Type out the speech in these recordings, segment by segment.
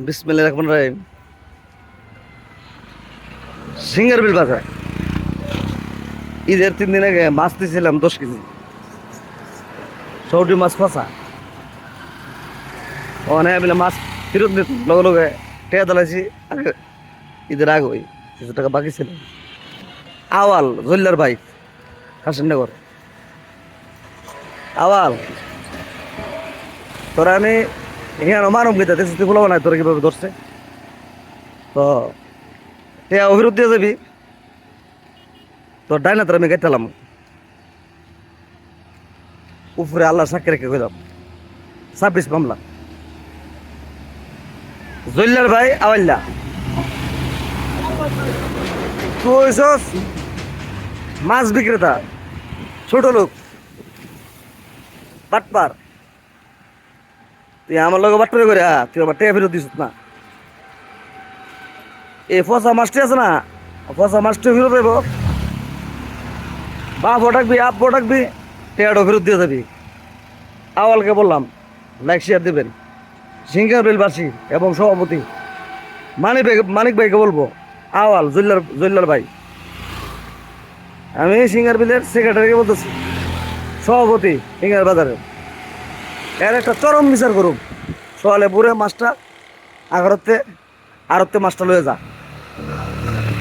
বিসমিল্লাহির রহমানির রহিম। সিঙ্গারবিল বাজার ঈদের 3 দিন আগে মাছ দিয়েছিলাম 10 কেজি সৌটি মাছ ফসা অনেক মিলে মাছ ফেরত দিত লগে লগে টেয়া দালাইছি আগে ঈদের আগে ওই কিছু টাকা বাকি ছিল। আওয়াল জল্লার ভাই হাসিননগর। আওয়াল তোরা আমি এখানে মানব গীতা দেশে তুই বলবো না তোরা কিভাবে ধরছে তো টেয়া অভিরোধ দিয়ে যাবি তোর ডাইনা তোর আমি গাইতালাম উপরে আল্লাহ সাক্ষী রেখে কইলাম 26 মামলা। জল্লার ভাই আওয়াল্লা তুই হইছস মাছ বিক্রেতা, ছোট লোক, বাটপার। তুই আমার লগে বাটপারি করে তুই আমার টেয়া ফেরত দিস না। এই ফসা মাছটি আছে না, ফসা মাছটি ফেরত দেব, বাপ ডাকবি আপ ডাকবি টেয়াটা ফেরত দিয়ে যাবি। আওয়ালকে বললাম লাইক শেয়ার দেবেন। সিঙ্গারবিলবাসী এবং সভাপতি মানিক ভাইকে বলবো আওয়াল জল্লার ভাই। আমি সিঙ্গারবিলের সেক্রেটারিকে বলতেছি সভাপতি সিঙ্গার বাজারের এর একটা চরম বিচার করুন। সকালে পুরে মাছটা আরতে মাছটা লয়ে যা।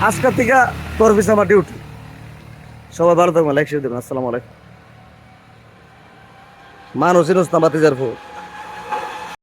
আজকের থেকে তোর পিছে আমার ডিউটি। সবাই ভালো থাকবেন, লাইক শেয়ার দেবেন। আসসালামু আলাইকুম। মানুষ ইনুস না বাতিজার ফুল।